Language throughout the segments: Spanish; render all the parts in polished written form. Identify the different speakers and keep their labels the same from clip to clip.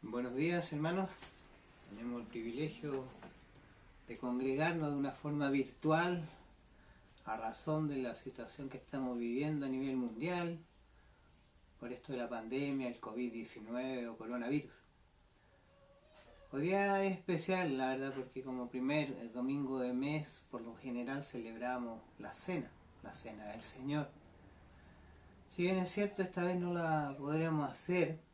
Speaker 1: Buenos días, hermanos. Tenemos el privilegio de congregarnos de una forma virtual a razón de la situación que estamos viviendo a nivel mundial por esto de la pandemia, el COVID-19 o coronavirus. Hoy día es especial, la verdad, porque como primer domingo de mes, por lo general celebramos la cena del Señor. Si bien es cierto, esta vez no la podremos hacer,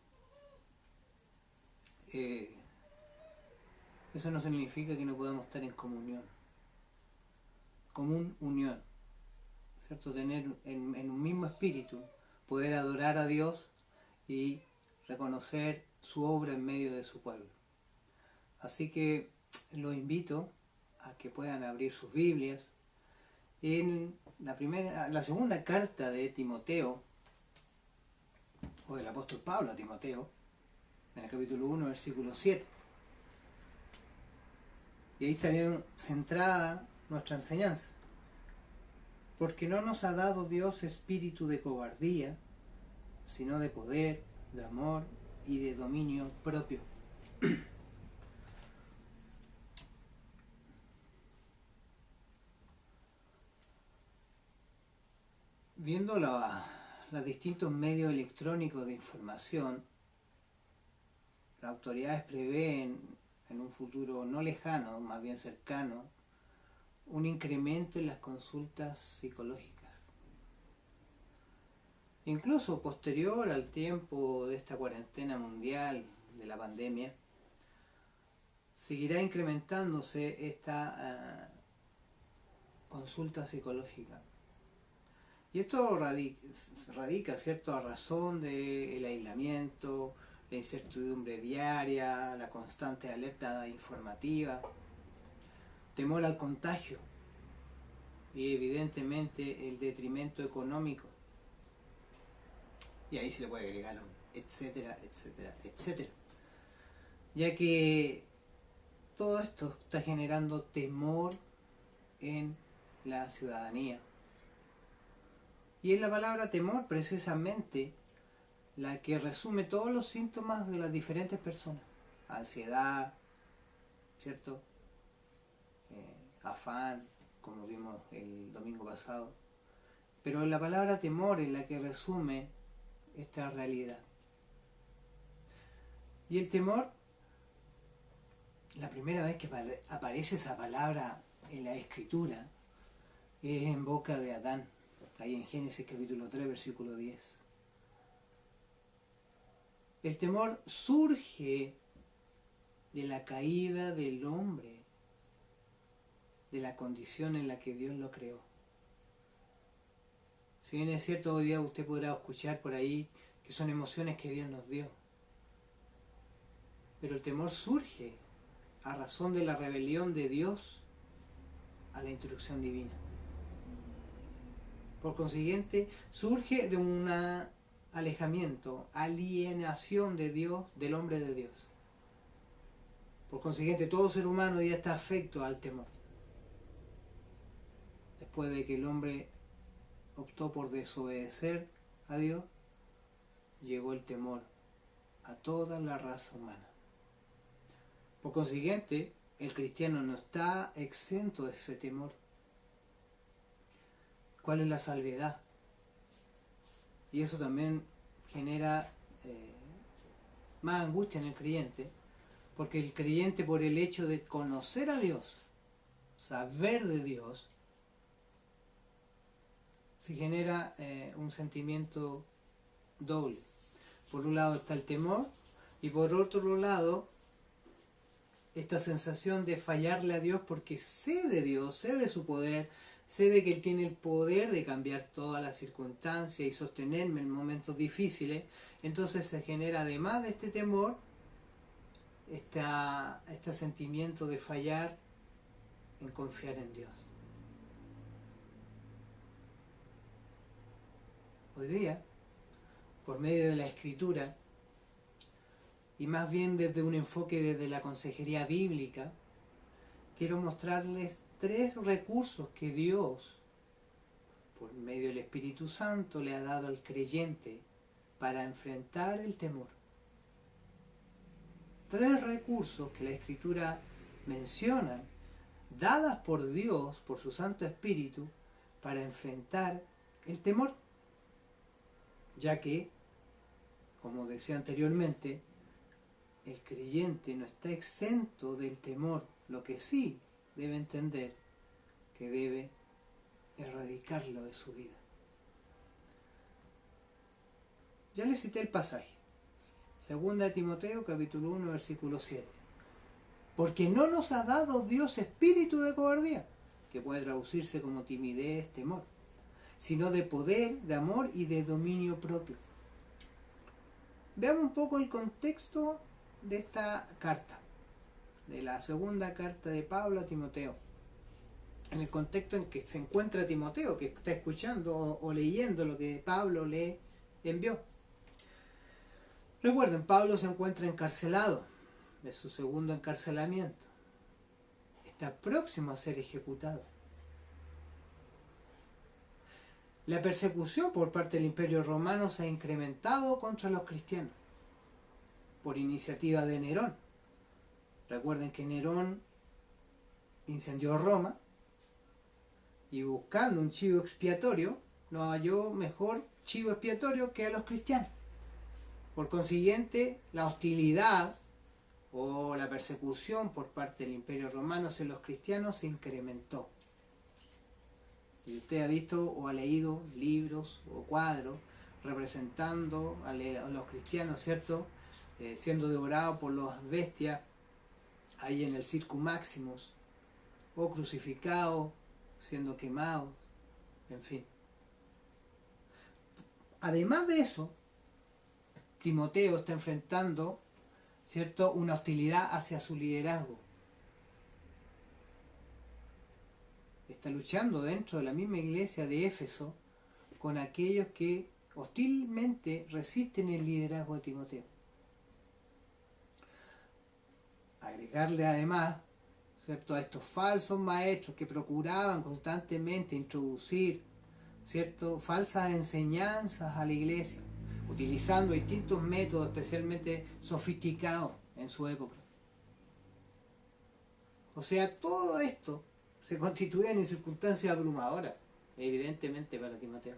Speaker 1: eso no significa que no podamos estar en comunión. Común unión, ¿cierto? Tener en un mismo espíritu, poder adorar a Dios y reconocer su obra en medio de su pueblo. Así que los invito a que puedan abrir sus Biblias en la segunda carta de Timoteo, o del apóstol Pablo a Timoteo, en el capítulo 1, versículo 7. Y ahí estaría centrada nuestra enseñanza. Porque no nos ha dado Dios espíritu de cobardía, sino de poder, de amor y de dominio propio. Viendo los distintos medios electrónicos de información, las autoridades prevén en un futuro no lejano, más bien cercano, un incremento en las consultas psicológicas. Incluso posterior al tiempo de esta cuarentena mundial de la pandemia, seguirá incrementándose esta consulta psicológica. Y esto radica, ¿cierto?, a razón del aislamiento, la incertidumbre diaria, la constante alerta informativa, temor al contagio y evidentemente el detrimento económico. Y ahí se le puede agregar un etcétera, etcétera, etcétera. Ya que todo esto está generando temor en la ciudadanía. Y es la palabra temor precisamente la que resume todos los síntomas de las diferentes personas. Ansiedad, ¿cierto? Afán, como vimos el domingo pasado. Pero la palabra temor es la que resume esta realidad. Y el temor, la primera vez que aparece esa palabra en la escritura, es en boca de Adán, ahí en Génesis capítulo 3, versículo 10. El temor surge de la caída del hombre, de la condición en la que Dios lo creó. Si bien es cierto, hoy día usted podrá escuchar por ahí que son emociones que Dios nos dio, pero el temor surge a razón de la rebelión de Dios a la instrucción divina. Por consiguiente, surge de un alejamiento, alienación de Dios, del hombre de Dios. Por consiguiente, todo ser humano ya está afecto al temor. Después de que el hombre optó por desobedecer a Dios, llegó el temor a toda la raza humana. Por consiguiente, el cristiano no está exento de ese temor. ¿Cuál es la salvedad? Y eso también genera más angustia en el creyente, porque el creyente, por el hecho de conocer a Dios, saber de Dios, se genera un sentimiento doble. Por un lado está el temor y por otro lado esta sensación de fallarle a Dios porque sé de Dios, sé de su poder, sé de que Él tiene el poder de cambiar todas las circunstancias y sostenerme en momentos difíciles. Entonces se genera, además de este temor, este sentimiento de fallar en confiar en Dios. Hoy día, por medio de la Escritura, y más bien desde un enfoque desde la consejería bíblica, quiero mostrarles 3 recursos que Dios, por medio del Espíritu Santo, le ha dado al creyente para enfrentar el temor. 3 recursos que la Escritura menciona, dadas por Dios, por su Santo Espíritu, para enfrentar el temor. Ya que, como decía anteriormente, el creyente no está exento del temor, lo que sí debe entender que debe erradicarlo de su vida. Ya le cité el pasaje. 2 Timoteo capítulo 1 versículo 7. Porque no nos ha dado Dios espíritu de cobardía, que puede traducirse como timidez, temor, sino de poder, de amor y de dominio propio. Veamos un poco el contexto de esta carta, de la segunda carta de Pablo a Timoteo. En el contexto en que se encuentra Timoteo, que está escuchando o leyendo lo que Pablo le envió. Recuerden, Pablo se encuentra encarcelado, de su segundo encarcelamiento. Está próximo a ser ejecutado. La persecución por parte del Imperio Romano se ha incrementado contra los cristianos, por iniciativa de Nerón. Recuerden que Nerón incendió Roma y buscando un chivo expiatorio, no halló mejor chivo expiatorio que a los cristianos. Por consiguiente, la hostilidad o la persecución por parte del Imperio Romano hacia los cristianos se incrementó. Y usted ha visto o ha leído libros o cuadros representando a los cristianos, ¿cierto? Siendo devorados por las bestias ahí en el Circus Maximus, o crucificados, siendo quemados, en fin. Además de eso, Timoteo está enfrentando, ¿cierto?, una hostilidad hacia su liderazgo. Está luchando dentro de la misma iglesia de Éfeso con aquellos que hostilmente resisten el liderazgo de Timoteo. Agregarle además, ¿cierto?, a estos falsos maestros que procuraban constantemente introducir, ¿cierto?, falsas enseñanzas a la iglesia, utilizando distintos métodos especialmente sofisticados en su época. O sea, todo esto se constituían en circunstancias abrumadoras, evidentemente para Timoteo.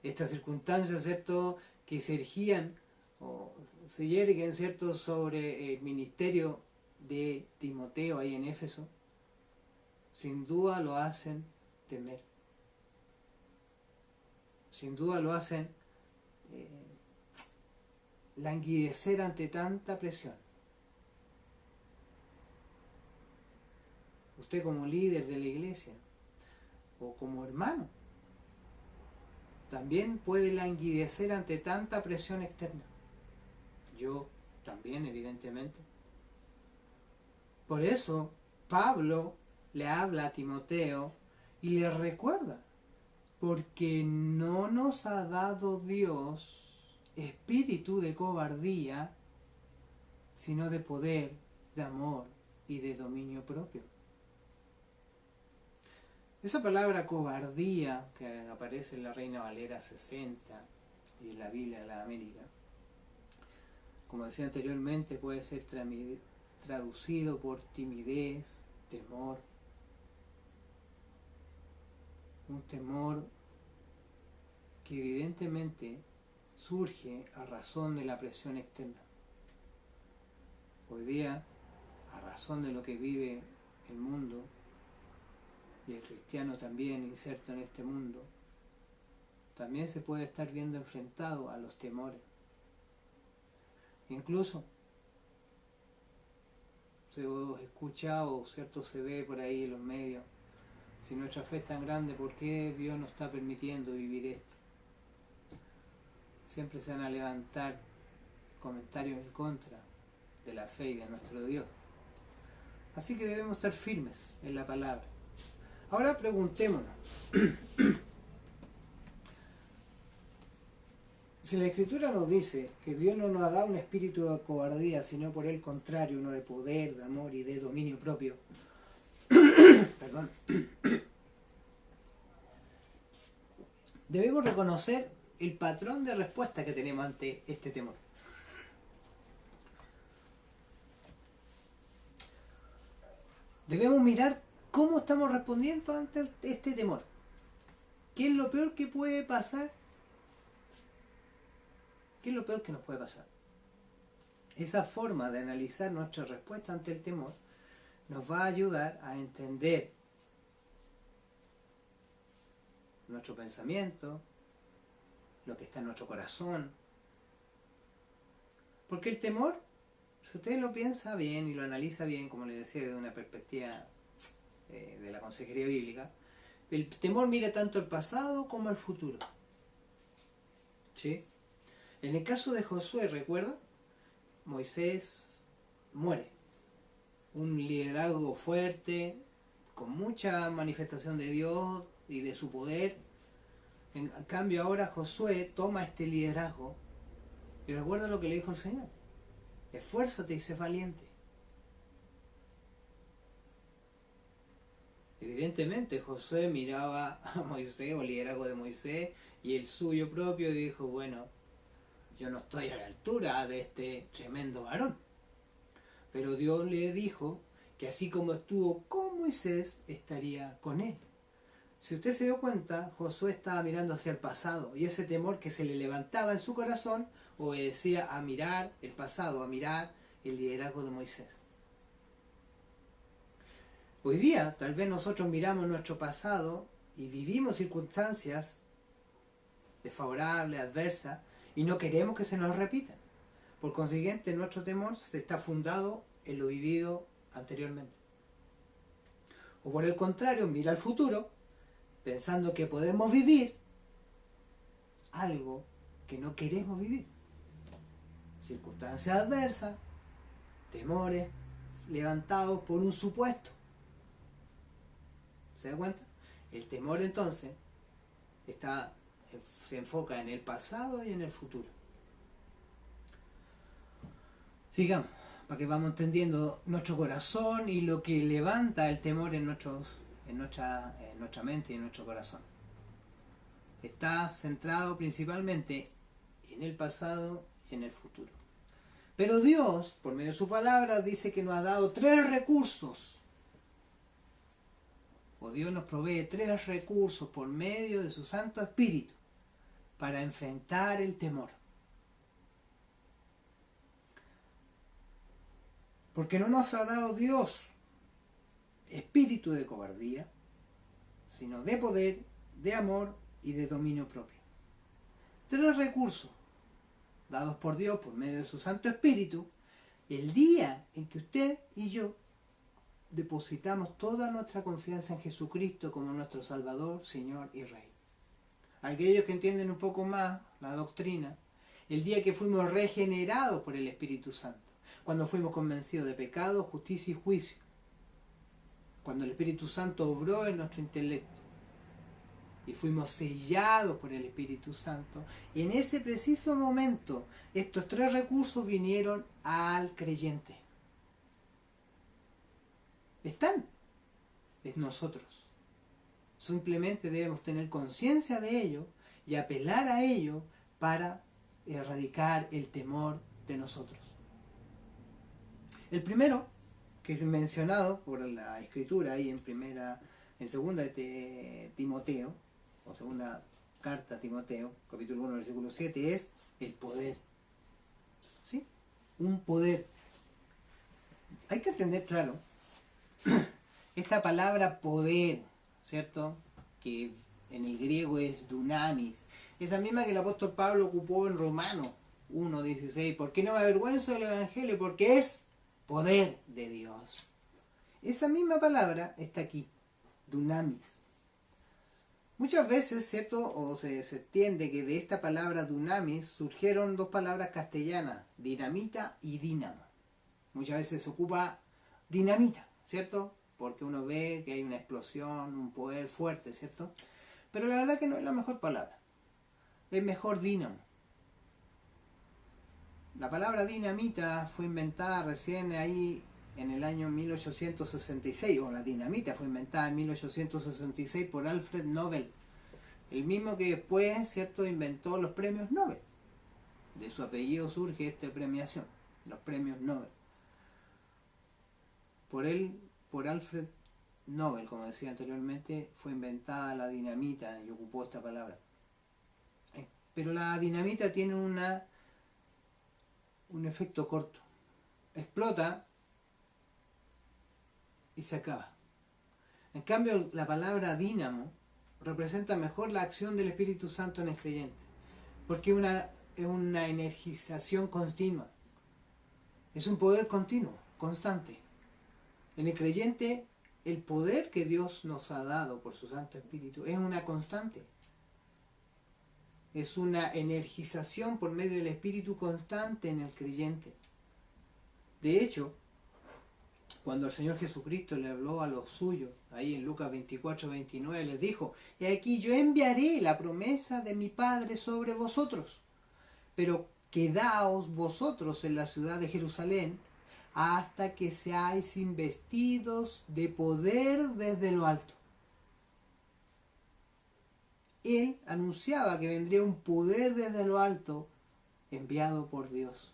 Speaker 1: Estas circunstancias, ¿cierto?, que se erigían o se yerguen, ¿cierto?, sobre el ministerio de Timoteo ahí en Éfeso, sin duda lo hacen temer. Sin duda lo hacen languidecer ante tanta presión. Usted como líder de la iglesia o como hermano también puede languidecer ante tanta presión externa. Yo también, evidentemente. Por eso Pablo le habla a Timoteo y le recuerda, porque no nos ha dado Dios espíritu de cobardía, sino de poder, de amor y de dominio propio. Esa palabra cobardía que aparece en la Reina Valera 60 y en la Biblia de la América, como decía anteriormente, puede ser traducido por timidez, temor. Un temor que evidentemente surge a razón de la presión externa. Hoy día, a razón de lo que vive el mundo, y el cristiano también inserto en este mundo, también se puede estar viendo enfrentado a los temores. Incluso se escucha o cierto se ve por ahí en los medios, si nuestra fe es tan grande, ¿por qué Dios nos está permitiendo vivir esto? Siempre se van a levantar comentarios en contra de la fe y de nuestro Dios. Así que debemos estar firmes en la palabra. Ahora preguntémonos, si la Escritura nos dice que Dios no nos ha dado un espíritu de cobardía, sino por el contrario, uno de poder, de amor y de dominio propio, perdón, debemos reconocer el patrón de respuesta que tenemos ante este temor. Debemos mirar cómo estamos respondiendo ante este temor. ¿Qué es lo peor que puede pasar? ¿Qué es lo peor que nos puede pasar? Esa forma de analizar nuestra respuesta ante el temor nos va a ayudar a entender nuestro pensamiento, lo que está en nuestro corazón. Porque el temor, si usted lo piensa bien y lo analiza bien, como les decía, desde una perspectiva de la consejería bíblica, el temor mira tanto el pasado como el futuro. ¿Sí? En el caso de Josué, ¿recuerda? Moisés muere. Un liderazgo fuerte, con mucha manifestación de Dios y de su poder. En cambio ahora Josué toma este liderazgo y recuerda lo que le dijo el Señor: esfuérzate y sé valiente. Evidentemente Josué miraba a Moisés o el liderazgo de Moisés y el suyo propio y dijo: bueno, yo no estoy a la altura de este tremendo varón. Pero Dios le dijo que así como estuvo con Moisés, estaría con él. Si usted se dio cuenta, Josué estaba mirando hacia el pasado y ese temor que se le levantaba en su corazón obedecía a mirar el pasado, a mirar el liderazgo de Moisés. Hoy día, tal vez nosotros miramos nuestro pasado y vivimos circunstancias desfavorables, adversas, y no queremos que se nos repitan. Por consiguiente, nuestro temor está fundado en lo vivido anteriormente. O por el contrario, mira al futuro, pensando que podemos vivir algo que no queremos vivir. Circunstancias adversas, temores levantados por un supuesto. ¿Se da cuenta? El temor entonces se enfoca en el pasado y en el futuro. Sigamos, para que vamos entendiendo nuestro corazón y lo que levanta el temor en nuestra mente y en nuestro corazón. Está centrado principalmente en el pasado y en el futuro. Pero Dios, por medio de su palabra, dice que nos ha dado 3 recursos. O Dios nos provee 3 recursos por medio de su Santo Espíritu para enfrentar el temor. Porque no nos ha dado Dios espíritu de cobardía, sino de poder, de amor y de dominio propio. 3 recursos dados por Dios por medio de su Santo Espíritu, el día en que usted y yo depositamos toda nuestra confianza en Jesucristo como nuestro Salvador, Señor y Rey. Aquellos que entienden un poco más la doctrina, el día que fuimos regenerados por el Espíritu Santo, cuando fuimos convencidos de pecado, justicia y juicio, cuando el Espíritu Santo obró en nuestro intelecto y fuimos sellados por el Espíritu Santo, en ese preciso momento estos 3 recursos vinieron al creyente. Están, es nosotros. Simplemente debemos tener conciencia de ello y apelar a ello para erradicar el temor de nosotros. El primero, que es mencionado por la Escritura ahí en segunda de Timoteo, o segunda carta a Timoteo, capítulo 1, versículo 7, es el poder. ¿Sí? Un poder. Hay que entender, claro, esta palabra poder, ¿cierto? Que en el griego es dunamis, esa misma que el apóstol Pablo ocupó en Romanos 1:16. ¿Por qué no me avergüenzo del Evangelio? Porque es poder de Dios. Esa misma palabra está aquí, dunamis. Muchas veces, ¿cierto? O se entiende que de esta palabra dunamis surgieron 2 palabras castellanas, dinamita y dínamo. Muchas veces se ocupa dinamita, ¿cierto? Porque uno ve que hay una explosión, un poder fuerte, ¿cierto? Pero la verdad que no es la mejor palabra. Es mejor dínamo. La palabra dinamita fue inventada recién ahí en el año 1866, o la dinamita fue inventada en 1866 por Alfred Nobel, el mismo que después, ¿cierto?, inventó los premios Nobel. De su apellido surge esta premiación, los premios Nobel. Por él por Alfred Nobel, como decía anteriormente, fue inventada la dinamita y ocupó esta palabra. Pero la dinamita tiene un efecto corto. Explota y se acaba. En cambio, la palabra dínamo representa mejor la acción del Espíritu Santo en el creyente, porque es una energización continua, es un poder continuo, constante. En el creyente, el poder que Dios nos ha dado por su Santo Espíritu es una constante, es una energización por medio del Espíritu constante en el creyente. De hecho, cuando el Señor Jesucristo le habló a los suyos, ahí en Lucas 24-29, les dijo: "Y aquí yo enviaré la promesa de mi Padre sobre vosotros, pero quedaos vosotros en la ciudad de Jerusalén hasta que seáis investidos de poder desde lo alto". Él anunciaba que vendría un poder desde lo alto enviado por Dios.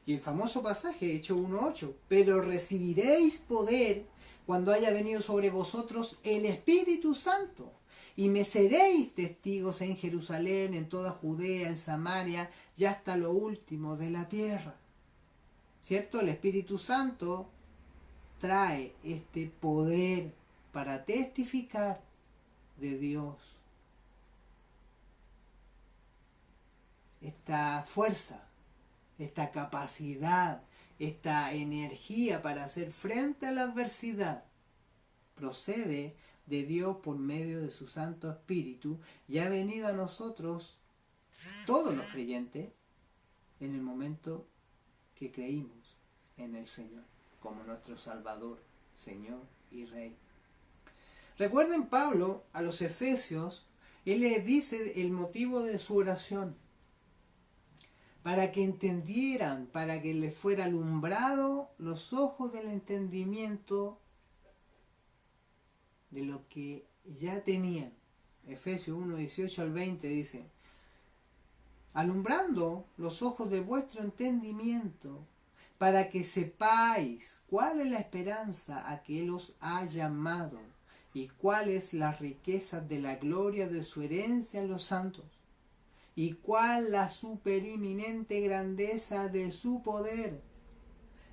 Speaker 1: Y el famoso pasaje, Hechos 1:8, pero recibiréis poder cuando haya venido sobre vosotros el Espíritu Santo, y me seréis testigos en Jerusalén, en toda Judea, en Samaria, y hasta lo último de la tierra. ¿Cierto? El Espíritu Santo trae este poder para testificar de Dios. Esta fuerza, esta capacidad, esta energía para hacer frente a la adversidad procede de Dios por medio de su Santo Espíritu y ha venido a nosotros, todos los creyentes, en el momento que creímos en el Señor como nuestro Salvador, Señor y Rey. Recuerden Pablo a los Efesios, él les dice el motivo de su oración: para que entendieran, para que les fuera alumbrado los ojos del entendimiento de lo que ya tenían. Efesios 1:18-20 dice: alumbrando los ojos de vuestro entendimiento, para que sepáis cuál es la esperanza a que Él os ha llamado, y cuáles las riquezas de la gloria de su herencia en los santos, y cuál la supereminente grandeza de su poder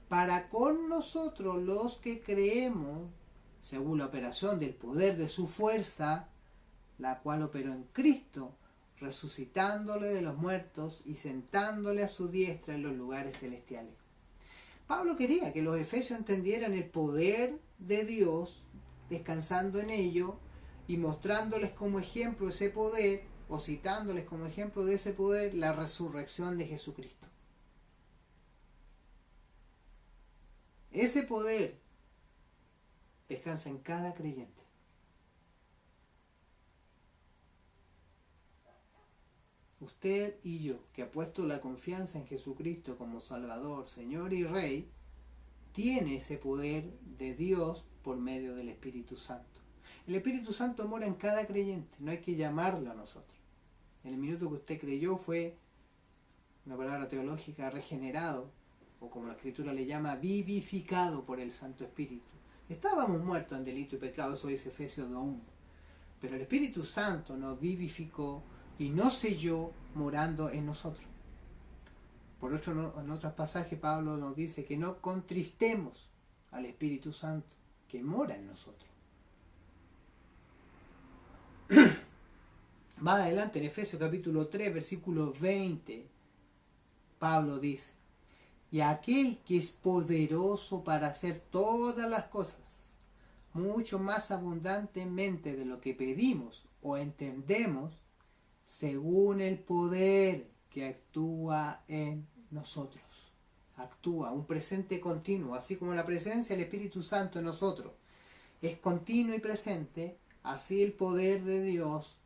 Speaker 1: para con nosotros los que creemos, según la operación del poder de su fuerza, la cual operó en Cristo, resucitándole de los muertos y sentándole a su diestra en los lugares celestiales. Pablo quería que los efesios entendieran el poder de Dios, descansando en ello y mostrándoles como ejemplo ese poder, o citándoles como ejemplo de ese poder, la resurrección de Jesucristo. Ese poder descansa en cada creyente. Usted y yo, que ha puesto la confianza en Jesucristo como Salvador, Señor y Rey, tiene ese poder de Dios por medio del Espíritu Santo. El Espíritu Santo mora en cada creyente, no hay que llamarlo a nosotros. En el minuto que usted creyó fue, una palabra teológica, regenerado, o como la Escritura le llama, vivificado por el Santo Espíritu. Estábamos muertos en delito y pecado, eso dice Efesios 2:1. Pero el Espíritu Santo nos vivificó y nos selló morando en nosotros. Por otro, en otros pasajes Pablo nos dice que no contristemos al Espíritu Santo que mora en nosotros. Más adelante en Efesios capítulo 3, versículo 20, Pablo dice: y aquel que es poderoso para hacer todas las cosas, mucho más abundantemente de lo que pedimos o entendemos, según el poder que actúa en nosotros. Actúa, un presente continuo, así como la presencia del Espíritu Santo en nosotros es continuo y presente, así el poder de Dios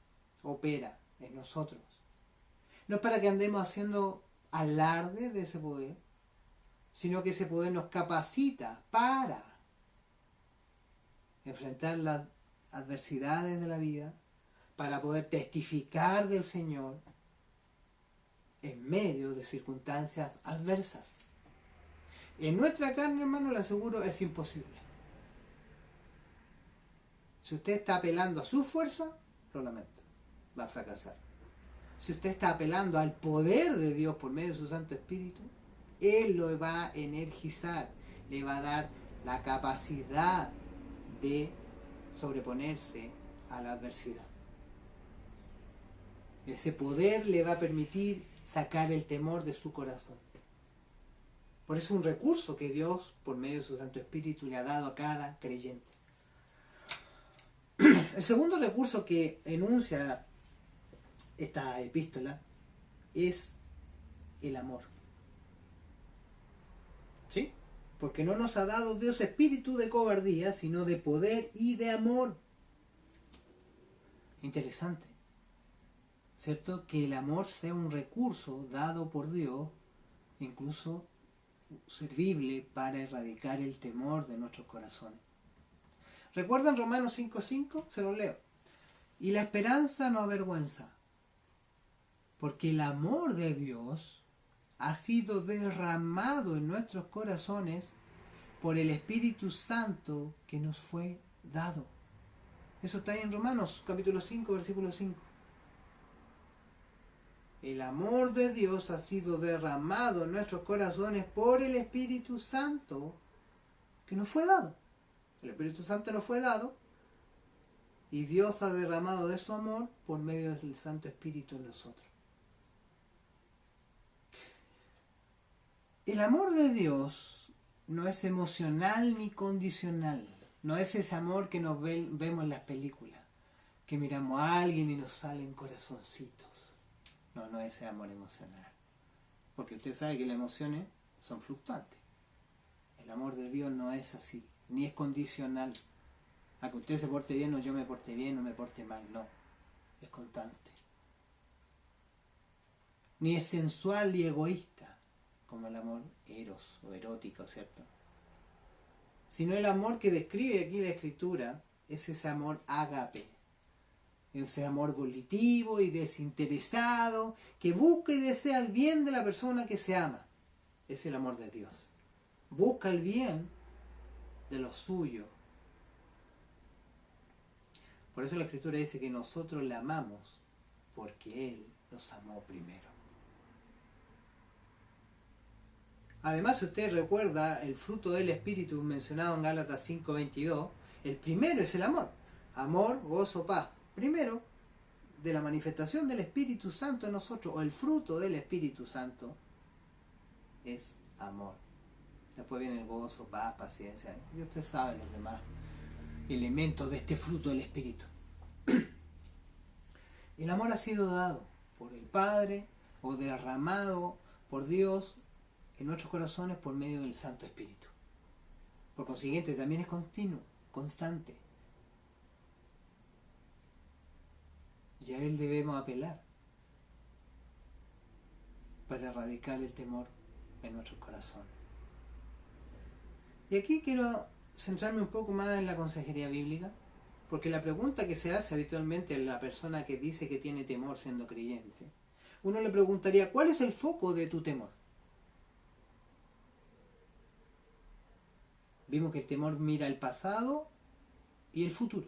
Speaker 1: opera en nosotros. No es para que andemos haciendo alarde de ese poder, sino que ese poder nos capacita para enfrentar las adversidades de la vida, para poder testificar del Señor en medio de circunstancias adversas. En nuestra carne, hermano, le aseguro, es imposible. Si usted está apelando a su fuerza, lo lamento, va a fracasar. Si usted está apelando al poder de Dios por medio de su Santo Espíritu, Él lo va a energizar, le va a dar la capacidad de sobreponerse a la adversidad. Ese poder le va a permitir sacar el temor de su corazón. Por eso es un recurso que Dios, por medio de su Santo Espíritu, le ha dado a cada creyente. El segundo recurso que enuncia esta epístola es el amor. ¿Sí? Porque no nos ha dado Dios espíritu de cobardía, sino de poder y de amor. Interesante, ¿cierto? Que el amor sea un recurso dado por Dios, incluso servible para erradicar el temor de nuestros corazones. ¿Recuerdan Romanos 5:5? Se los leo. Y la esperanza no avergüenza, porque el amor de Dios ha sido derramado en nuestros corazones por el Espíritu Santo que nos fue dado. Eso está ahí en Romanos capítulo 5, versículo 5. El amor de Dios ha sido derramado en nuestros corazones por el Espíritu Santo que nos fue dado. El Espíritu Santo nos fue dado y Dios ha derramado de su amor por medio del Santo Espíritu en nosotros. El amor de Dios no es emocional ni condicional. No es ese amor que nos vemos en las películas, que miramos a alguien y nos salen corazoncitos. No es ese amor emocional. Porque usted sabe que las emociones son fluctuantes. El amor de Dios no es así, ni es condicional. A que usted se porte bien o yo me porte bien o me porte mal, no. Es constante. Ni es sensual y egoísta, como el amor eros o erótico, ¿cierto? Sino el amor que describe aquí la Escritura es ese amor ágape. Ese amor volitivo y desinteresado, que busca y desea el bien de la persona que se ama. Es el amor de Dios. Busca el bien de los suyos. Por eso la Escritura dice que nosotros le amamos porque Él nos amó primero. Además, si usted recuerda el fruto del Espíritu mencionado en Gálatas 5:22, el primero es el amor. Amor, gozo, paz. Primero, de la manifestación del Espíritu Santo en nosotros, o el fruto del Espíritu Santo, es amor. Después viene el gozo, paz, paciencia. Y usted sabe los demás elementos de este fruto del Espíritu. El amor ha sido dado por el Padre o derramado por Dios en nuestros corazones por medio del Santo Espíritu. Por consiguiente, también es continuo, constante. Y a Él debemos apelar para erradicar el temor en nuestros corazones. Y aquí quiero centrarme un poco más en la consejería bíblica, porque la pregunta que se hace habitualmente a la persona que dice que tiene temor siendo creyente, uno le preguntaría, ¿cuál es el foco de tu temor? Vimos que el temor mira el pasado y el futuro.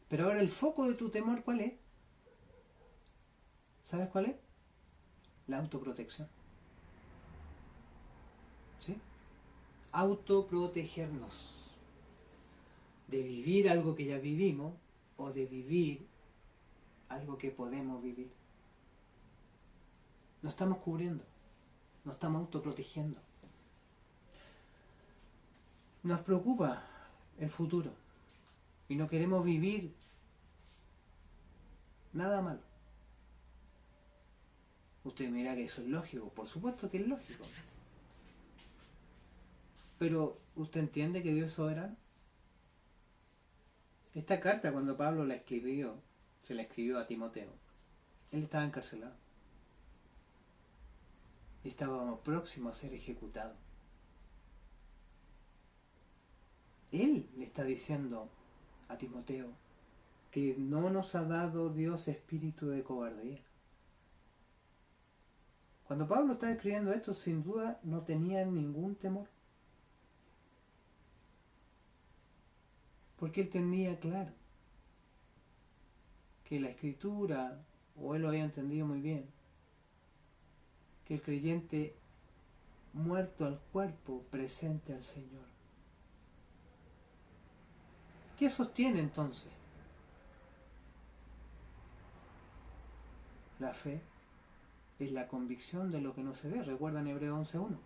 Speaker 1: Pero ahora el foco de tu temor, ¿cuál es? ¿Sabes cuál es? La autoprotección. ¿Sí? Autoprotegernos. De vivir algo que ya vivimos o de vivir algo que podemos vivir. Nos estamos cubriendo. Nos estamos autoprotegiendo. Nos preocupa el futuro y no queremos vivir nada malo. Usted me dirá que eso es lógico, por supuesto que es lógico. Pero ¿usted entiende que Dios es soberano? Esta carta, cuando Pablo la escribió, se la escribió a Timoteo. Él estaba encarcelado. Y estaba próximo a ser ejecutado. Él le está diciendo a Timoteo que no nos ha dado Dios espíritu de cobardía. Cuando Pablo estaba escribiendo esto, sin duda no tenía ningún temor. Porque él tenía claro que la Escritura, o él lo había entendido muy bien, que el creyente muerto al cuerpo, presente al Señor. ¿Qué sostiene entonces? La fe es la convicción de lo que no se ve. Recuerdan Hebreos 11:1.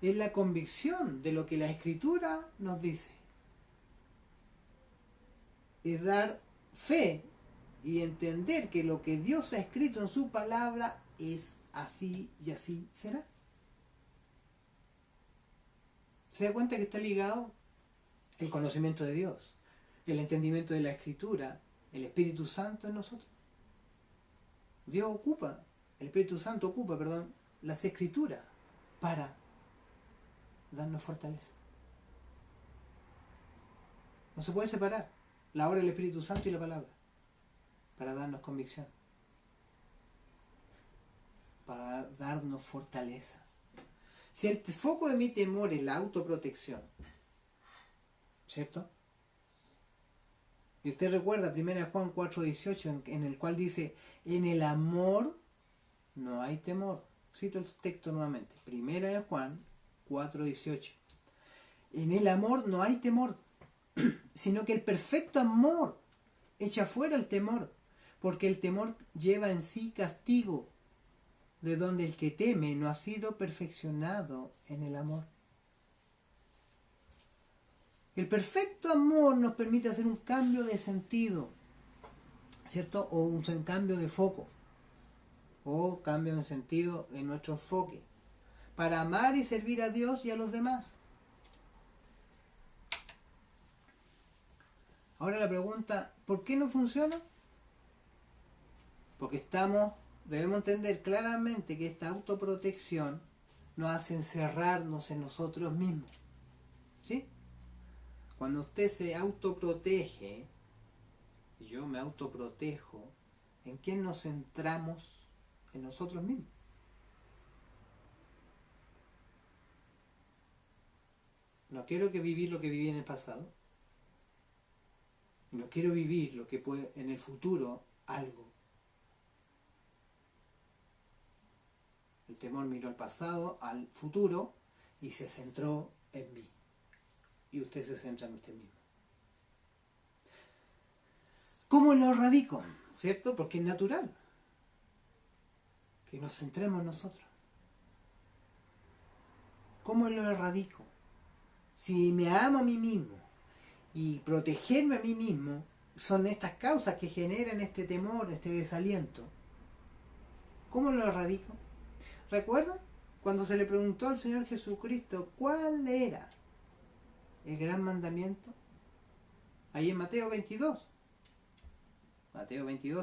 Speaker 1: Es la convicción de lo que la Escritura nos dice. Es dar fe y entender que lo que Dios ha escrito en su palabra es así y así será. ¿Se da cuenta que está ligado el conocimiento de Dios, el entendimiento de la Escritura, el Espíritu Santo en nosotros? El Espíritu Santo ocupa, las Escrituras para darnos fortaleza. No se puede separar la obra del Espíritu Santo y la palabra para darnos convicción, para darnos fortaleza. Si el foco de mi temor es la autoprotección, ¿cierto? Y usted recuerda 1 Juan 4:18, en el cual dice, en el amor no hay temor. Cito el texto nuevamente. 1 Juan 4:18. En el amor no hay temor, sino que el perfecto amor echa fuera el temor, porque el temor lleva en sí castigo, de donde el que teme no ha sido perfeccionado en el amor. El perfecto amor nos permite hacer un cambio de sentido, ¿cierto? O un cambio de foco, o cambio de sentido de nuestro enfoque, para amar y servir a Dios y a los demás. Ahora la pregunta, ¿por qué no funciona? Porque debemos entender claramente que esta autoprotección nos hace encerrarnos en nosotros mismos. ¿Sí? Cuando usted se autoprotege, y yo me autoprotejo, ¿en quién nos centramos? En nosotros mismos. No quiero vivir lo que viví en el pasado. No quiero vivir lo que puede en el futuro algo. El temor miró al pasado, al futuro, y se centró en mí. Y usted se centra en usted mismo. ¿Cómo lo erradico? ¿Cierto? Porque es natural que nos centremos en nosotros. ¿Cómo lo erradico? Si me amo a mí mismo y protegerme a mí mismo son estas causas que generan este temor, este desaliento, ¿cómo lo erradico? ¿Recuerdan? Cuando se le preguntó al Señor Jesucristo cuál era el gran mandamiento, ahí en Mateo 22,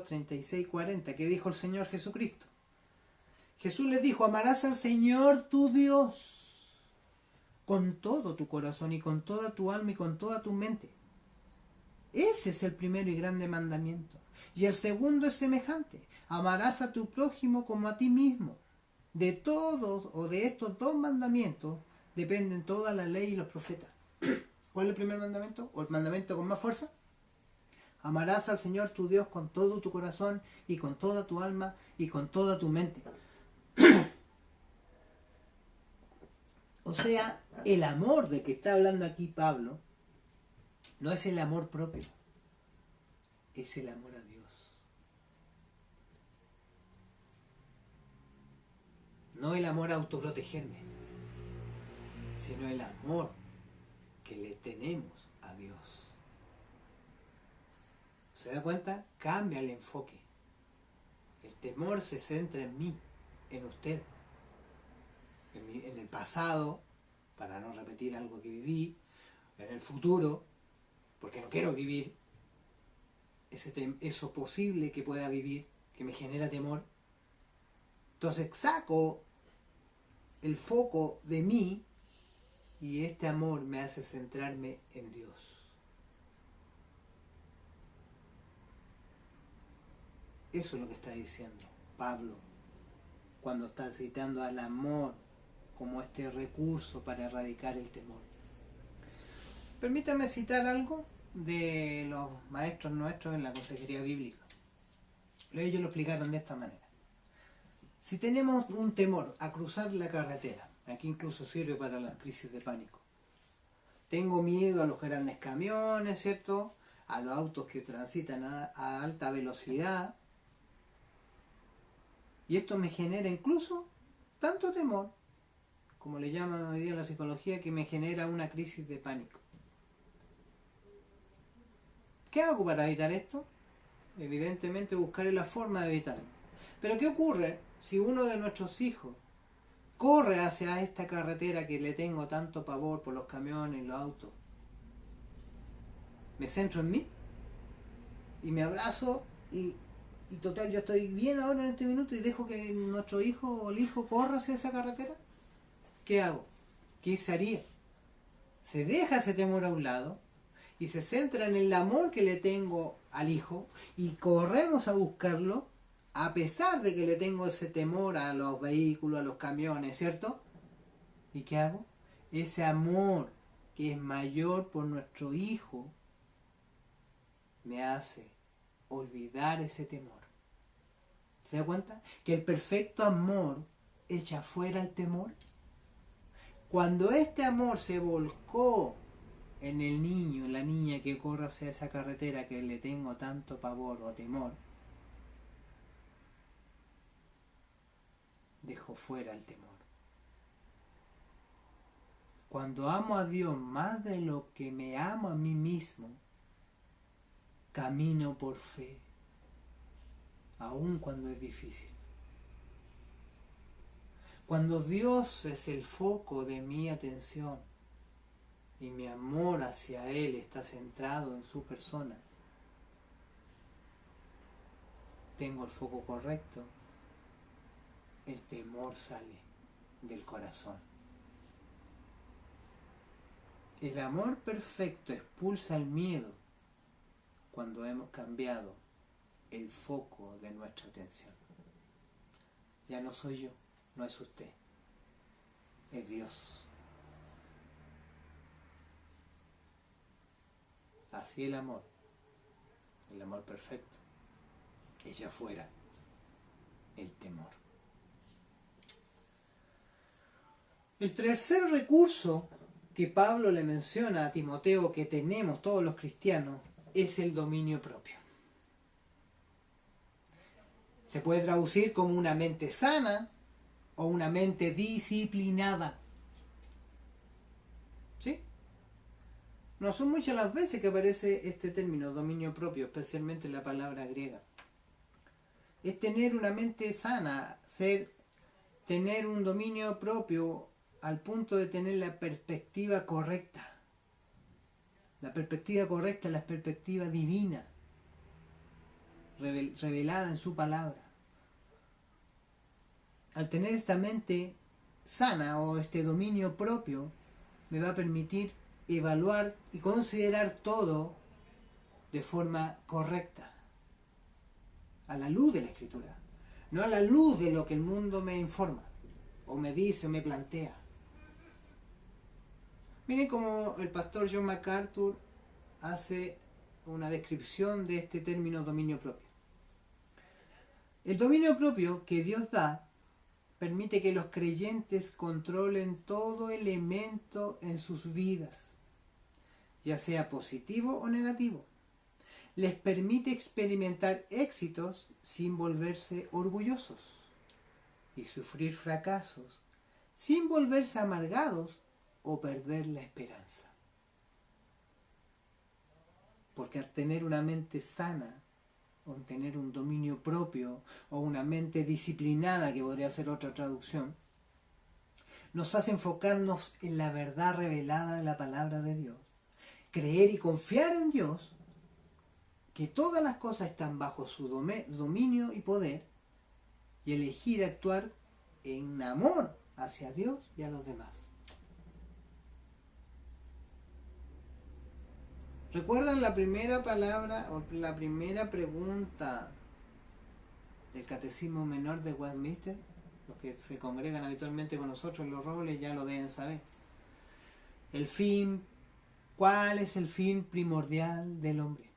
Speaker 1: 36, 40, ¿qué dijo el Señor Jesucristo? Jesús les dijo, amarás al Señor tu Dios con todo tu corazón y con toda tu alma y con toda tu mente. Ese es el primero y grande mandamiento. Y el segundo es semejante, amarás a tu prójimo como a ti mismo. De todos o de estos dos mandamientos dependen toda la ley y los profetas. ¿Cuál es el primer mandamiento? ¿O el mandamiento con más fuerza? Amarás al Señor tu Dios con todo tu corazón y con toda tu alma y con toda tu mente. O sea, el amor de que está hablando aquí Pablo no es el amor propio, es el amor a Dios. No el amor a autoprotegerme, sino el amor que le tenemos a Dios. ¿Se da cuenta? Cambia el enfoque. El temor se centra en mí, en usted, en el pasado, para no repetir algo que viví, en el futuro, porque no quiero vivir eso posible que pueda vivir, que me genera temor. Entonces saco el foco de mí y este amor me hace centrarme en Dios. Eso es lo que está diciendo Pablo cuando está citando al amor como este recurso para erradicar el temor. Permítame citar algo de los maestros nuestros en la consejería bíblica. Ellos lo explicaron de esta manera. Si tenemos un temor a cruzar la carretera, aquí incluso sirve para las crisis de pánico. Tengo miedo a los grandes camiones, ¿cierto? A los autos que transitan a alta velocidad. Y esto me genera incluso tanto temor, como le llaman hoy día en la psicología, que me genera una crisis de pánico. ¿Qué hago para evitar esto? Evidentemente buscaré la forma de evitarlo. Pero ¿qué ocurre si uno de nuestros hijos corre hacia esta carretera que le tengo tanto pavor por los camiones y los autos? Me centro en mí y me abrazo y total, yo estoy bien ahora en este minuto y dejo que nuestro hijo o el hijo corra hacia esa carretera. ¿Qué hago? ¿Qué se haría? Se deja ese temor a un lado y se centra en el amor que le tengo al hijo y corremos a buscarlo a pesar de que le tengo ese temor a los vehículos, a los camiones, ¿cierto? ¿Y qué hago? Ese amor que es mayor por nuestro hijo me hace olvidar ese temor. ¿Se da cuenta? Que el perfecto amor echa fuera el temor. Cuando este amor se volcó en el niño, en la niña que corre hacia esa carretera que le tengo tanto pavor o temor, dejó fuera el temor. Cuando amo a Dios más de lo que me amo a mí mismo, camino por fe, aun cuando es difícil. Cuando Dios es el foco de mi atención y mi amor hacia Él está centrado en su persona, tengo el foco correcto, el temor sale del corazón. El amor perfecto expulsa el miedo cuando hemos cambiado el foco de nuestra atención. Ya no soy yo, no es usted, es Dios. Así el amor perfecto, echa fuera el temor. El tercer recurso que Pablo le menciona a Timoteo que tenemos todos los cristianos es el dominio propio. Se puede traducir como una mente sana o una mente disciplinada. ¿Sí? No son muchas las veces que aparece este término, dominio propio, especialmente en la palabra griega. Es tener una mente sana, tener un dominio propio al punto de tener la perspectiva correcta. La perspectiva correcta es la perspectiva divina, revelada en su palabra. Al tener esta mente sana o este dominio propio, me va a permitir evaluar y considerar todo de forma correcta, a la luz de la Escritura, no a la luz de lo que el mundo me informa, o me dice, o me plantea. Miren cómo el pastor John MacArthur hace una descripción de este término dominio propio. El dominio propio que Dios da permite que los creyentes controlen todo elemento en sus vidas, ya sea positivo o negativo. Les permite experimentar éxitos sin volverse orgullosos y sufrir fracasos sin volverse amargados o perder la esperanza. Porque al tener una mente sana, o tener un dominio propio, o una mente disciplinada, que podría ser otra traducción, nos hace enfocarnos en la verdad revelada de la palabra de Dios, creer y confiar en Dios, que todas las cosas están bajo su dominio y poder, y elegir actuar en amor hacia Dios y a los demás. ¿Recuerdan la primera palabra o la primera pregunta del Catecismo Menor de Westminster? Los que se congregan habitualmente con nosotros en los roles ya lo deben saber. El fin ¿Cuál es el fin primordial del hombre?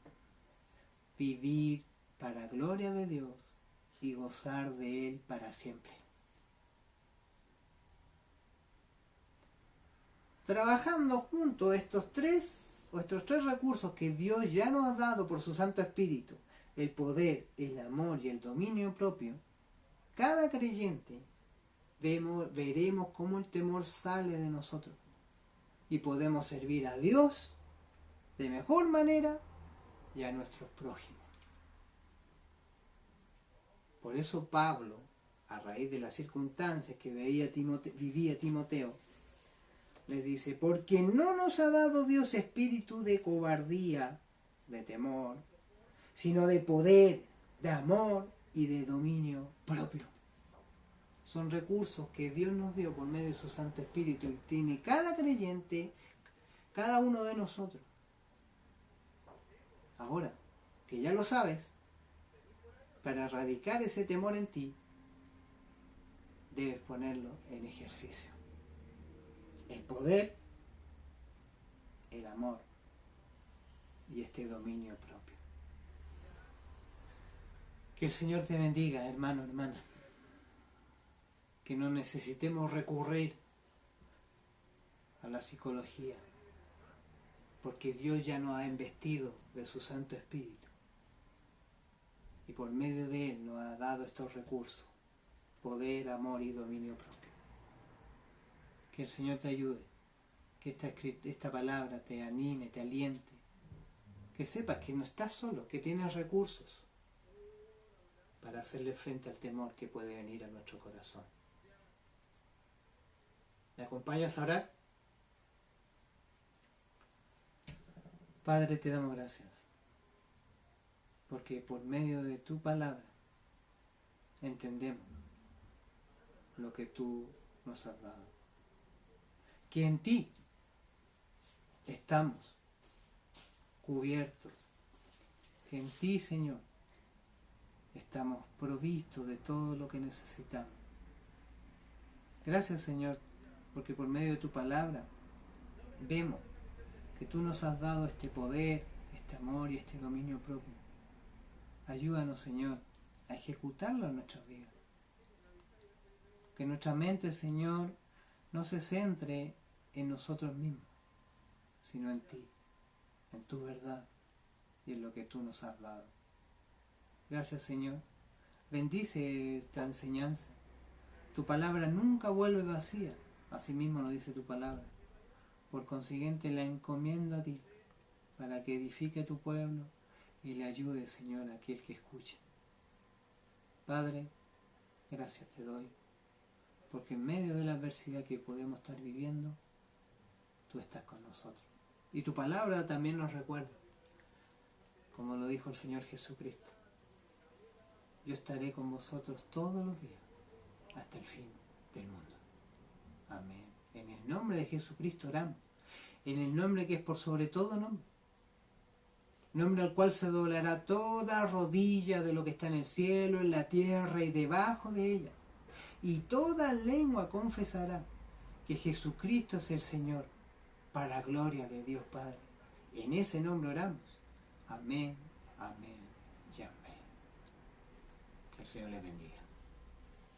Speaker 1: Vivir para gloria de Dios y gozar de Él para siempre. Trabajando juntos estos tres recursos que Dios ya nos ha dado por su Santo Espíritu, el poder, el amor y el dominio propio, cada creyente veremos cómo el temor sale de nosotros y podemos servir a Dios de mejor manera y a nuestros prójimos. Por eso Pablo, a raíz de las circunstancias que vivía Timoteo, les dice, porque no nos ha dado Dios espíritu de cobardía, de temor, sino de poder, de amor y de dominio propio. Son recursos que Dios nos dio por medio de su Santo Espíritu y tiene cada creyente, cada uno de nosotros. Ahora, que ya lo sabes, para erradicar ese temor en ti, debes ponerlo en ejercicio. El poder, el amor y este dominio propio. Que el Señor te bendiga, hermano, hermana. Que no necesitemos recurrir a la psicología, porque Dios ya nos ha investido de su Santo Espíritu y por medio de Él nos ha dado estos recursos, poder, amor y dominio propio. Que el Señor te ayude, que esta palabra te anime, te aliente, que sepas que no estás solo, que tienes recursos para hacerle frente al temor que puede venir a nuestro corazón. ¿Me acompañas a orar? Padre, te damos gracias, porque por medio de tu palabra entendemos lo que tú nos has dado. Que en ti estamos cubiertos, que en ti, Señor, estamos provistos de todo lo que necesitamos. Gracias, Señor, porque por medio de tu palabra vemos que tú nos has dado este poder, este amor y este dominio propio. Ayúdanos, Señor, a ejecutarlo en nuestras vidas. Que nuestra mente, Señor, no se centre en nosotros mismos, sino en ti, en tu verdad y en lo que tú nos has dado. Gracias, Señor. Bendice esta enseñanza. Tu palabra nunca vuelve vacía. Así mismo lo dice tu palabra. Por consiguiente la encomiendo a ti, para que edifique a tu pueblo y le ayude, Señor, a aquel que escuche. Padre, gracias te doy, porque en medio de la adversidad que podemos estar viviendo, tú estás con nosotros. Y tu palabra también nos recuerda, como lo dijo el Señor Jesucristo, yo estaré con vosotros todos los días, hasta el fin del mundo. Amén. En el nombre de Jesucristo oramos, en el nombre que es por sobre todo nombre, nombre al cual se doblará toda rodilla de lo que está en el cielo, en la tierra y debajo de ella, y toda lengua confesará que Jesucristo es el Señor, para gloria de Dios Padre. En ese nombre oramos. Amén, amén y amén. Que el Señor les bendiga.